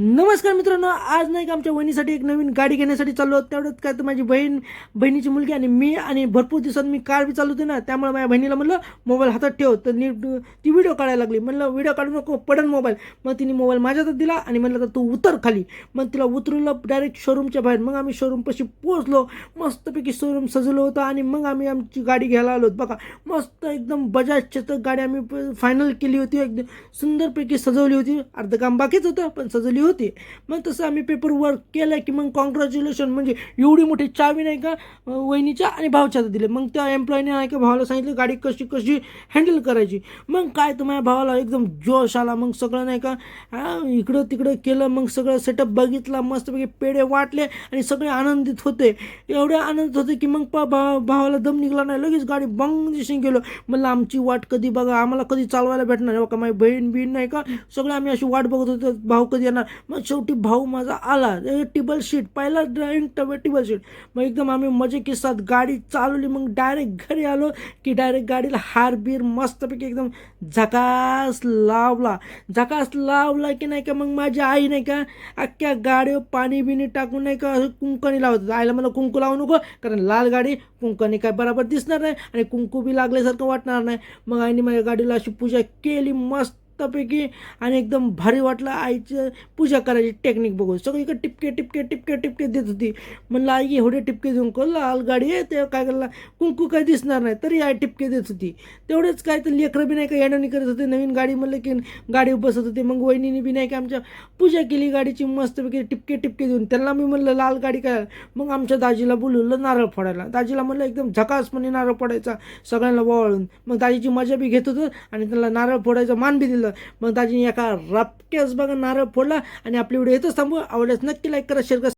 नमस्कार मित्रांनो, आज नाही का आमच्या वहिनीसाठी एक नवीन गाडी घेण्यासाठी चाललो. तेवढंच काय तर माझी बहिणीची मुलगी आणि मी आणि भरपूर दिवसात मी कार बी चालवते ना, त्यामुळे माझ्या बहिणीला म्हणलं मोबाईल हातात ठेव. तर नीट ती व्हिडिओ काढायला लागली. म्हणलं व्हिडिओ काढू नको, पडन मोबाईल. मग तिने मोबाईल माझ्या हातात दिला आणि म्हणलं तर तू उतर खाली. मग तिला उतरवलं डायरेक्ट शोरूमच्या बाहेर. मग आम्ही शोरूमपाशी पोहोचलो. मस्तपैकी शोरूम सजवलं होतं आणि मग आम्ही आमची गाडी घ्यायला आलो. बघा मस्त एकदम बजाज चेतक गाडी आम्ही फायनल केली होती. एकदम सुंदरपैकी सजवली होती. अर्ध काम बाकीच होतं पण सजवली होती. मग तसं आम्ही पेपर वर्क केलं की मग कॉंग्रॅच्युलेशन म्हणजे एवढी मोठी चावी नाही का वहिनीच्या आणि भावाच्या दिले. मग त्या एम्प्लॉईने नाही का भावाला सांगितलं गाडी कशी कशी हँडल करायची. मग काय तर माझ्या भावाला एकदम जोश आला. मग सगळं नाही का इकडं तिकडं केलं. मग सगळं सेटअप बघितला. मस्तपैकी पेढे वाटले आणि सगळे आनंदित होते. एवढे आनंदित होते की मग भावाला दम निघाला नाही. लगेच गाडी बंग दिसून गेलो. म्हणलं आमची वाट कधी बघा, आम्हाला कधी चालवायला भेटणार आहे का. माझी बहीण नाही का सगळे आम्ही अशी वाट बघत होतो भाऊ कधी येणार. मग शेवटी भाऊ माझा आला. टेबल शीट पहिला ड्रायव्हिंग टेबल शीट. मग एकदम आम्ही मजे के साथ गाडी चालवली. मग डायरेक्ट घरी आलो की डायरेक्ट गाडीला हारबीर मस्तपैकी एकदम झकास लावला की नाही का. मग माझी आई नाही का अख्ख्या गाडीवर पाणी बिणी टाकून नाही का कुंकणी लावत. आईला मला कुंकू लावू नको कारण लाल गाडी कुंकणी काय बरोबर दिसणार नाही आणि कुंकू बी लागल्यासारखं वाटणार नाही. मग आईने माझ्या गाडीला अशी पूजा केली मस्तपैकी आणि एकदम भारी वाटलं. आईचं पूजा करायची टेक्निक बघून सगळीकडे टिपके टिपके टिपके टिपके देत होती. म्हणलं आई एवढे टिपके देऊन को लाल गाडी आहे ते काय करायला कुंकू काय दिसणार नाही तरी आई टिपके देत होती. तेवढेच काय तर लेकरं बी नाही का येणं करत होते. नवीन गाडी म्हणलं की गाडी बसत होते. मग वहिनीने बी नाही का आमच्या पूजा केली गाडीची मस्तपैकी टिपके टिपके देऊन. त्यांना मी म्हणलं लाल गाडी काय. मग आमच्या दाजीला बोलवलं नारळ फोडायला. दाजीला म्हणलं एकदम झकासपणे नारळ फोडायचा सगळ्यांना वळून. मग दाजीची मजा बी घेत होतं आणि त्यांना नारळ फोडायचा मान बी दिलं. मग दाजीने एका रपक्यास बघा नारळ फोडला आणि आपली व्हिडिओ येतच थांबू. आवडल्यास नक्की लाईक करा, शेअर करा.